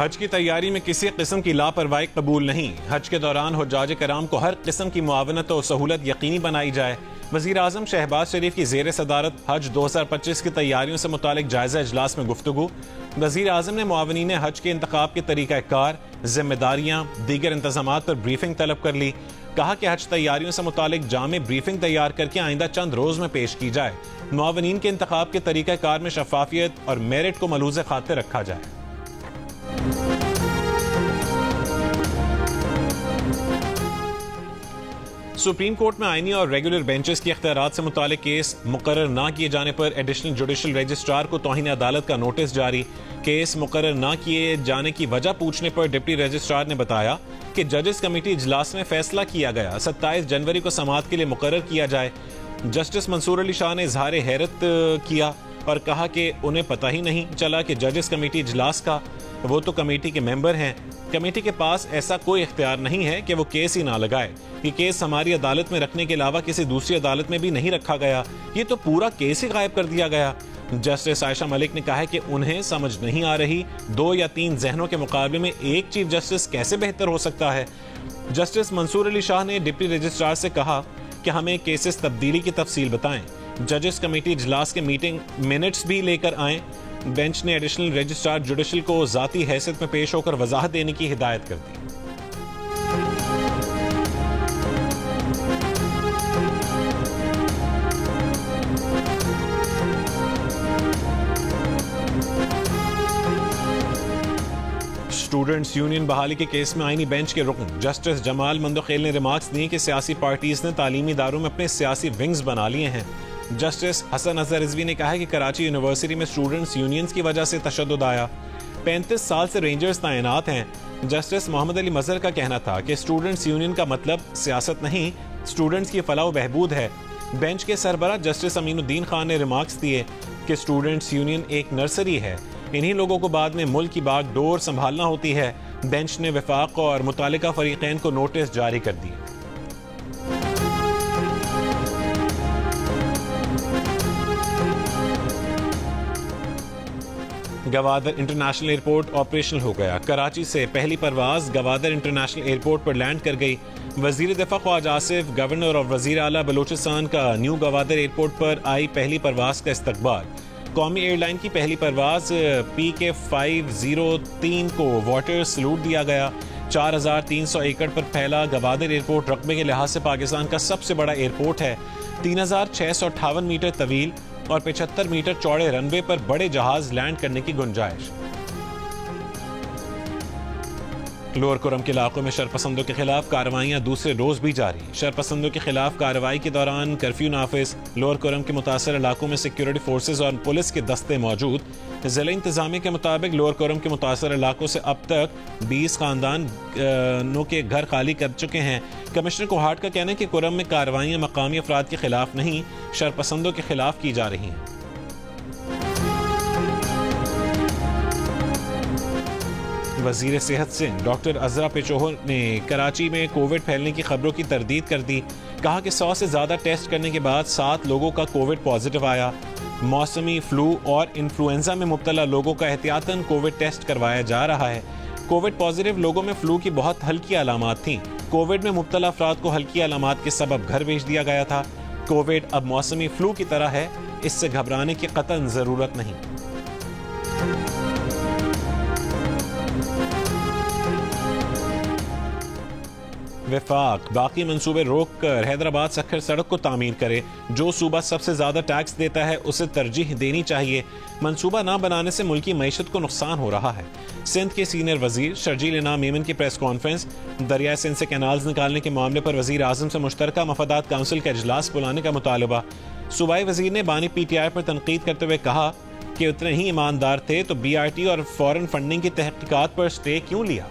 हज की तैयारी में किसी किस्म की लापरवाही कबूल नहीं। हज के दौरान हुज्जाज कराम को हर किस्म की मुआवनत और सहूलत यकीनी बनाई जाए। वज़ीर आज़म शहबाज शरीफ की ज़ेर सदारत हज 2025 की तैयारियों से मुतालिक जायजा इजलास में गुफ्तगू। वज़ीर आज़म ने मुआवनीन हज के इंतखाब के तरीक़ाकार, जिम्मेदारियाँ, दीगर इंतज़ामात पर ब्रीफिंग तलब कर ली। कहा कि हज तैयारियों से मुतालिक जामे ब्रीफिंग तैयार करके आइंदा चंद रोज में पेश की जाए। मुआवनीन के इंतखाब के तरीक़ाकार में शफाफियत और मेरिट को मलूज़े खातिर रखा जाए। सुप्रीम कोर्ट में आईनी और रेगुलर बेंचेस की इख्तियारात से मुतालिक केस मुकर्रर न किए जाने पर एडिशनल जुडिशल रजिस्ट्रार को तौहीन अदालत का नोटिस जारी। केस मुकर्रर न किए जाने की वजह पूछने पर डिप्टी रजिस्ट्रार ने बताया कि जजेस कमेटी इजलास में फैसला किया गया 27 जनवरी को समाअत के लिए मुकर्रर किया जाए। जस्टिस मंसूर अली शाह ने इजहार हैरत किया और कहा कि उन्हें पता ही नहीं चला कि जजेस कमेटी इजलास का, वो तो कमेटी के मेंबर हैं। कमेटी के पास ऐसा कोई इख्तियार नहीं है कि वो केस ही ना लगाए। ये केस हमारी अदालत में रखने के अलावा किसी दूसरी अदालत में भी नहीं रखा गया। ये तो पूरा केस ही गायब कर दिया गया। जस्टिस आयशा मलिक ने कहा है कि उन्हें समझ नहीं आ रही 2 या 3 जहनों के मुकाबले में एक चीफ जस्टिस कैसे बेहतर हो सकता है। जस्टिस मंसूर अली शाह ने डिप्टी रजिस्ट्रार से कहा कि हमें केसेस तब्दीली की तफसील बताएं। जजेस कमेटी इजलास के मीटिंग मिनट्स भी लेकर आएं। बेंच ने एडिशनल रजिस्ट्रार जुडिशल को जाती हैसियत में पेश होकर वजाहत देने की हिदायत कर दी। स्टूडेंट्स यूनियन बहाली के केस में आईनी बेंच के रुकन जस्टिस जमाल मंदोखेल ने रिमार्क्स दिए कि सियासी पार्टीज ने तालीमी इदारों में अपने सियासी विंग्स बना लिए हैं। जस्टिस हसन अजहर रिजवी ने कहा है कि कराची यूनिवर्सिटी में स्टूडेंट्स यूनियंस की वजह से तशद्दुद आया। 35 साल से रेंजर्स तैनात हैं। जस्टिस मोहम्मद अली मजहर का कहना था कि स्टूडेंट्स यूनियन का मतलब सियासत नहीं, स्टूडेंट्स की फलाह व बहबूद है। बेंच के सरबराह जस्टिस अमीनुद्दीन खान ने रिमार्क्स दिए कि स्टूडेंट्स यूनियन एक नर्सरी है, इन्हीं लोगों को बाद में मुल्क की बागडोर संभालना होती है। बेंच ने वफाक और मुतालिका फरीकैन को नोटिस जारी कर दिए। गवादर इंटरनेशनल एयरपोर्ट ऑपरेशनल हो गया। कराची से पहली परवाज गवादर इंटरनेशनल एयरपोर्ट पर लैंड कर गई। वजीर दिफा ख्वाजा आसिफ, गवर्नर और वजीर आला बलूचिस्तान का न्यू गवादर एयरपोर्ट पर आई पहली परवाज का इस्तकबाल। कौमी एयरलाइन की पहली परवाज PK 503 को वाटर सलूट दिया गया। 4300 एकड़ पर फैला गवादर एयरपोर्ट रकबे के लिहाज से पाकिस्तान का सबसे बड़ा एयरपोर्ट है। 3658 मीटर तवील और 75 मीटर चौड़े रनवे पर बड़े जहाज लैंड करने की गुंजाइश। लोअर कुरम के इलाकों में शरपसंदों के खिलाफ कार्रवाइयां दूसरे रोज भी जारी। शरपसंदों के खिलाफ कार्रवाई के दौरान कर्फ्यू नाफिज। लोअर कुरम के मुतासर इलाकों में सिक्योरिटी फोर्सेज और पुलिस के दस्ते मौजूद। जिला इंतजामिया के मुताबिक लोअर कुरम के मुतासर इलाकों से अब तक 20 खानदानों के घर खाली कर चुके हैं। कमिश्नर कोहाट का कहना है कि कुरम में कार्रवाइयां मकामी अफराद के खिलाफ नहीं, शरपसंदों के खिलाफ की जा रही हैं। वजीर सेहत सिंह डॉक्टर अजरा पेचोहर ने कराची में कोविड फैलने की खबरों की तरदीद कर दी। कहा कि 100 से ज्यादा टेस्ट करने के बाद 7 लोगों का कोविड पॉजिटिव आया। मौसमी फ्लू और इन्फ्लुएंजा में मुब्तला लोगों का एहतियातन कोविड टेस्ट करवाया जा रहा है। कोविड पॉजिटिव लोगों में फ्लू की बहुत हल्की अलामात थीं। कोविड में मुब्तला अफराद को हल्की अलामात के सबब घर भेज दिया गया था। कोविड अब मौसमी फ्लू की तरह है, इससे घबराने की कतई जरूरत नहीं। वफाक बाकी मंसूबे रोक कर हैदराबाद सखर सड़क को तामीर करे। जो सूबा सबसे ज्यादा टैक्स देता है उसे तरजीह देनी चाहिए। मंसूबा ना बनाने से मुल्की मईशत को नुकसान हो रहा है। सिंध के सीनियर वजीर शर्जील इनाम मेमन की प्रेस कॉन्फ्रेंस। दरिया सिंध से कैनाल्स निकालने के मामले पर वजीर आजम से मुश्तरका मफादात काउंसिल का इजलास बुलाने का मुतालबा। सूबाई वजीर ने बानी PTI पर तनकीद करते हुए कहा कि उतने ही ईमानदार थे तो BRT और फॉरेन फंडिंग की तहकीकात पर स्टे क्यों लिया।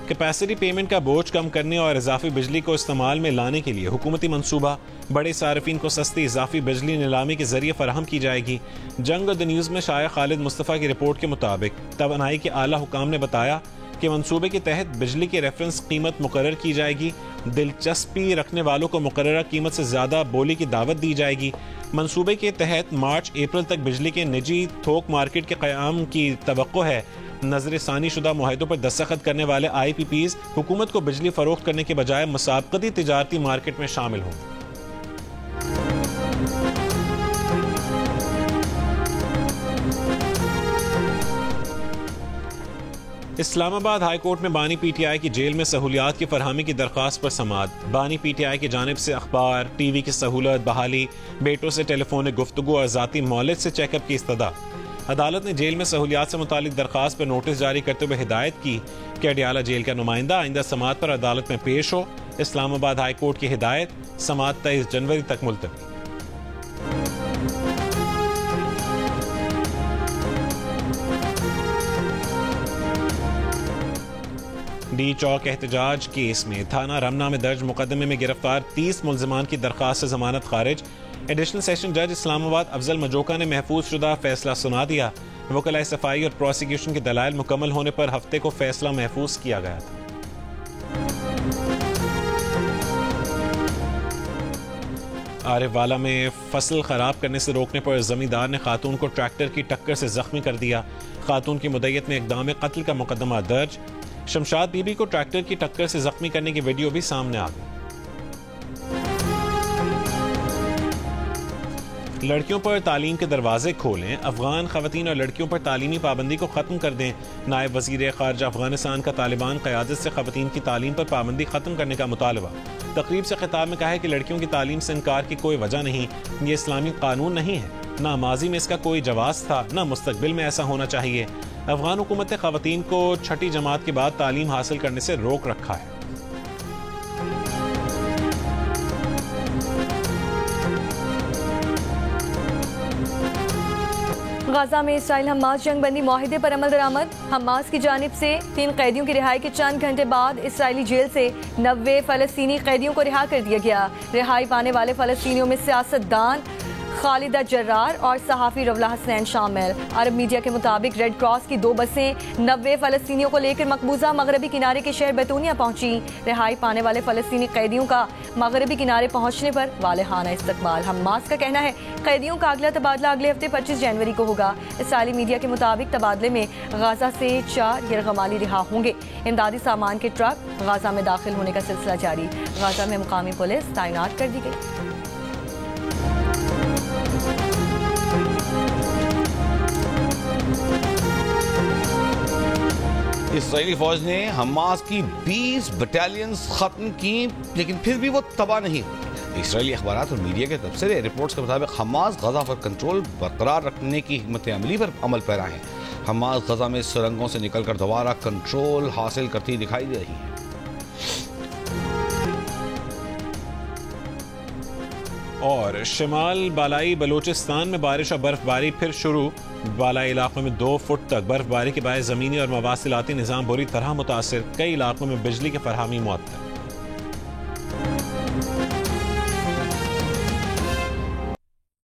कैपेसिटी पेमेंट का बोझ कम करने और इजाफी बिजली को इस्तेमाल में लाने के लिए हुकूमती मंसूबा। बड़े सार्फिन को सस्ती इजाफी बिजली नीलामी के जरिए फराहम की जाएगी। जंग द न्यूज़ में शाया खालिद मुस्तफ़ा की रिपोर्ट के मुताबिक तवानाई के आला हुकाम ने बताया कि मंसूबे के तहत बिजली की रेफरेंस कीमत मुकर्रर की जाएगी दिलचस्पी रखने वालों को मुकर्ररा कीमत से ज़्यादा बोली की दावत दी जाएगी। मंसूबे के तहत मार्च अप्रैल तक बिजली के निजी थोक मार्केट के क़याम की तवक्को है। नजर सानी शुदा मुआहदों पर दस्तखत करने वाले IPPs हुकूमत को बिजली फरोख्त करने के बजाय मुसाबकती तिजारती मार्केट में शामिल हों। इस्लामाबाद हाई कोर्ट में बानी PTI की जेल में सहूलियात की फरहमी की दरख्वास्त पर समाअत। बानी PTI की जानिब से अखबार, TV की सहूलत बहाली, बेटों से टेलीफोनिक गुफ्तगू और ज़ाती मौलिद से चेकअप की इस्तदा। अदालत ने जेल में सहूलियात से मुतालिक दरख्वास्त पर नोटिस जारी करते हुए हिदायत की कि अडियाला जेल का नुमाइंदा आइंदा समाअत पर अदालत में पेश हो। इस्लामाबाद हाई कोर्ट की हिदायत, समाअत 23 जनवरी तक मुलतवी। डी चौक एहतजाज केस में थाना रमना में दर्ज मुकदमे में गिरफ्तार 30 मुल्जिमान की दरख्वास्त से जमानत खारिज। एडिशनल सेशन जज इस्लामाबाद अफजल मजोका ने महफूज शुदा फैसला सुना दिया। वकलाए सफाई और प्रोसिक्यूशन के दलाइल मुकम्मल होने पर हफ्ते को फैसला महफूज किया गया था। आरिफवाला में फसल खराब करने से रोकने पर जमींदार ने खातून को ट्रैक्टर की टक्कर से जख्मी कर दिया। खातून की मुद्दत में इक़दाम कत्ल का मुकदमा दर्ज। शमशाद बीबी को ट्रैक्टर की टक्कर से जख्मी करने की वीडियो भी सामने आ गई। लड़कियों पर तालीम के दरवाजे खोलें, अफगान खवातीन और लड़कियों पर तालीमी पाबंदी को खत्म कर दें। नायब वजीर खारजा अफगानिस्तान का तालिबान क़यादत से खवातीन की तालीम पर पाबंदी खत्म करने का मुतालबा। तकरीब से खिताब में कहा है कि लड़कियों की तालीम से इनकार की कोई वजह नहीं, ये इस्लामी कानून नहीं है, ना माजी में इसका कोई जवाज़ था, ना मुस्तकबिल में ऐसा होना चाहिए। अफगान हुकूमत ने खवातीन को 6ठी जमात के बाद तालीम हासिल करने से रोक रखा है। गाजा में इसराइल हमास जंग बंदी मुआहिदे पर अमल दरामद। हमास की जानिब से 3 कैदियों की रिहाई के चंद घंटे बाद इसराइली जेल से 90 फलस्तीनी कैदियों को रिहा कर दिया गया। रिहाई पाने वाले फलस्तीनियों में सियासतदान खालिदा जर्रार और सहाफ़ी रवला हसनैन शामिल। अरब मीडिया के मुताबिक रेड क्रॉस की 2 बसें 90 फलस्तीनियों को लेकर मकबूजा मगरबी किनारे के शहर बैतूनिया पहुंची। रिहाई पाने वाले फलस्तीनी कैदियों का मगरबी किनारे पहुंचने पर वालेहाना इस्तकबाल। हमास का कहना है कैदियों का अगला तबादला अगले हफ्ते 25 जनवरी को होगा। इसराइली मीडिया के मुताबिक तबादले में गाजा से 4 यरगमाली रिहा होंगे। इमदादी सामान के ट्रक गाजा में दाखिल होने का सिलसिला जारी। गाजा में मुकामी पुलिस तैनात कर दी गई। इसराइली फौज ने हमास की 20 बटालियंस खत्म की, लेकिन फिर भी वो तबाह नहीं हुई। इसराइली अखबारात और मीडिया के तबसरे रिपोर्ट्स के मुताबिक हमास गजा पर कंट्रोल बरकरार रखने की हिम्मत अमली पर अमल पैरा है। हमास गजा में सुरंगों से निकलकर दोबारा कंट्रोल हासिल करती दिखाई दे रही है। और शिमाल बालाई बलूचिस्तान में बारिश और बर्फबारी फिर शुरू। बालाई इलाकों में 2 फुट तक बर्फबारी के बायस ज़मीनी और मवासिलाती निज़ाम बुरी तरह मुतासिर। कई इलाकों में बिजली की फरहमी मुअत्तल।